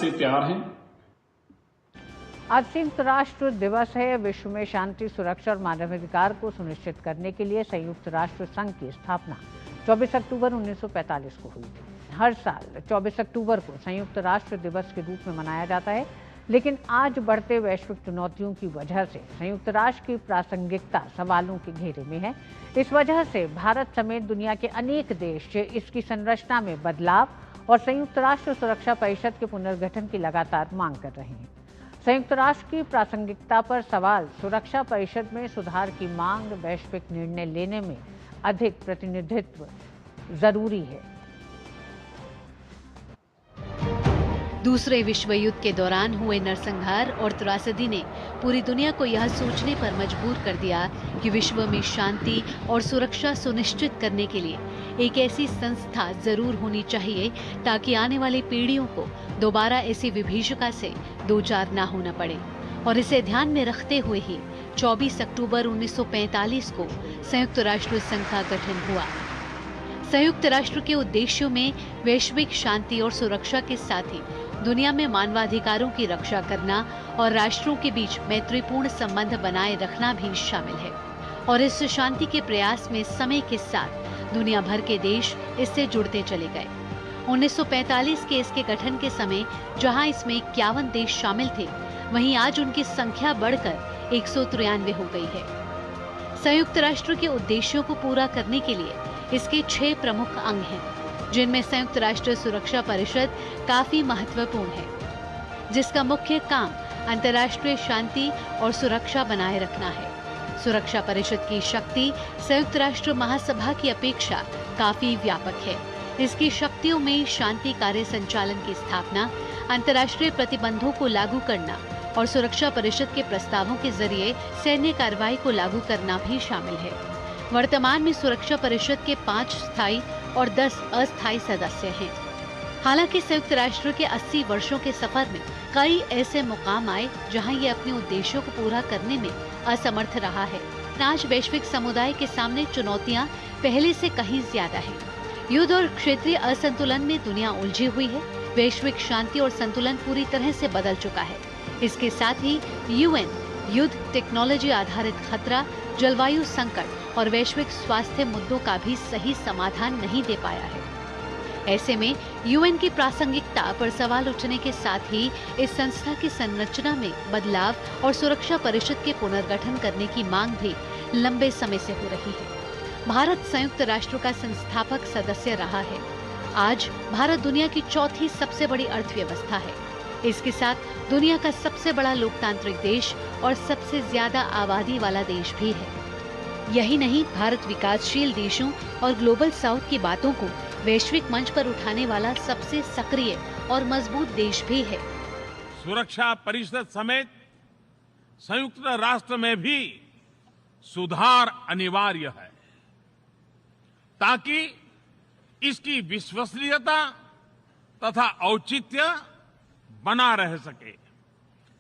से प्यार है। आज संयुक्त राष्ट्र दिवस है। विश्व में शांति, सुरक्षा और मानवाधिकार को सुनिश्चित करने के लिए संयुक्त राष्ट्र संघ की स्थापना 24 अक्टूबर 1945 को हुई थी। हर साल 24 अक्टूबर को संयुक्त राष्ट्र दिवस के रूप में मनाया जाता है, लेकिन आज बढ़ते वैश्विक चुनौतियों की वजह से संयुक्त राष्ट्र की प्रासंगिकता सवालों के घेरे में है। इस वजह से भारत समेत दुनिया के अनेक देश इसकी संरचना में बदलाव और संयुक्त राष्ट्र सुरक्षा परिषद के पुनर्गठन की लगातार मांग कर रहे हैं। संयुक्त राष्ट्र की प्रासंगिकता पर सवाल, सुरक्षा परिषद में सुधार की मांग, वैश्विक निर्णय लेने में अधिक प्रतिनिधित्व जरूरी है। दूसरे विश्व युद्ध के दौरान हुए नरसंहार और त्रासदी ने पूरी दुनिया को यह सोचने पर मजबूर कर दिया कि विश्व में शांति और सुरक्षा सुनिश्चित करने के लिए एक ऐसी संस्था जरूर होनी चाहिए ताकि आने वाली पीढ़ियों को दोबारा ऐसी विभीषिका से दो चार ना होना पड़े। और इसे ध्यान में रखते हुए ही 24 अक्टूबर 1945 को संयुक्त राष्ट्र संघ का गठन हुआ। संयुक्त राष्ट्र के उद्देश्यों में वैश्विक शांति और सुरक्षा के साथ ही दुनिया में मानवाधिकारों की रक्षा करना और राष्ट्रों के बीच मैत्रीपूर्ण संबंध बनाए रखना भी शामिल है। और इस शांति के प्रयास में समय के साथ दुनिया भर के देश इससे जुड़ते चले गए। 1945 के इसके गठन के समय जहां इसमें 51 देश शामिल थे, वहीं आज उनकी संख्या बढ़कर 193 हो गई है। संयुक्त राष्ट्र के उद्देश्यों को पूरा करने के लिए इसके 6 प्रमुख अंग हैं, जिनमें संयुक्त राष्ट्र सुरक्षा परिषद काफी महत्वपूर्ण है, जिसका मुख्य काम अंतर्राष्ट्रीय शांति और सुरक्षा बनाए रखना है। सुरक्षा परिषद की शक्ति संयुक्त राष्ट्र महासभा की अपेक्षा काफी व्यापक है। इसकी शक्तियों में शांति कार्य संचालन की स्थापना, अंतर्राष्ट्रीय प्रतिबंधों को लागू करना और सुरक्षा परिषद के प्रस्तावों के जरिए सैन्य कार्रवाई को लागू करना भी शामिल है। वर्तमान में सुरक्षा परिषद के 5 स्थायी और 10 अस्थायी सदस्य हैं। हालांकि संयुक्त राष्ट्र के 80 वर्षों के सफर में कई ऐसे मुकाम आए जहां ये अपने उद्देश्यों को पूरा करने में असमर्थ रहा है। आज वैश्विक समुदाय के सामने चुनौतियां पहले से कहीं ज्यादा है। युद्ध और क्षेत्रीय असंतुलन में दुनिया उलझी हुई है। वैश्विक शांति और संतुलन पूरी तरह से बदल चुका है। इसके साथ ही UN युद्ध, टेक्नोलॉजी आधारित खतरा, जलवायु संकट और वैश्विक स्वास्थ्य मुद्दों का भी सही समाधान नहीं दे पाया है। ऐसे में UN की प्रासंगिकता पर सवाल उठने के साथ ही इस संस्था की संरचना में बदलाव और सुरक्षा परिषद के पुनर्गठन करने की मांग भी लंबे समय से हो रही है। भारत संयुक्त राष्ट्र का संस्थापक सदस्य रहा है। आज भारत दुनिया की 4थी सबसे बड़ी अर्थव्यवस्था है। इसके साथ दुनिया का सबसे बड़ा लोकतांत्रिक देश और सबसे ज्यादा आबादी वाला देश भी है। यही नहीं, भारत विकासशील देशों और ग्लोबल साउथ की बातों को वैश्विक मंच पर उठाने वाला सबसे सक्रिय और मजबूत देश भी है। सुरक्षा परिषद समेत संयुक्त राष्ट्र में भी सुधार अनिवार्य है ताकि इसकी विश्वसनीयता तथा औचित्य बना रह सके।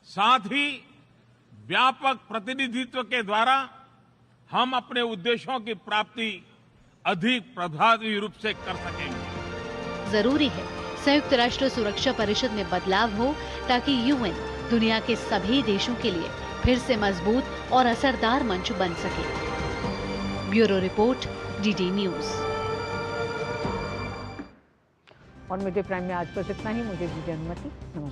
साथ ही व्यापक प्रतिनिधित्व के द्वारा हम अपने उद्देश्यों की प्राप्ति अधिक प्रभावी रूप से कर सकेंगे। जरूरी है संयुक्त राष्ट्र सुरक्षा परिषद में बदलाव हो ताकि UN दुनिया के सभी देशों के लिए फिर से मजबूत और असरदार मंच बन सके। Bureau report, DD news. और मिड डे प्राइम में आज बस इतना ही। मुझे दीजिए अनुमति। नमस्कार।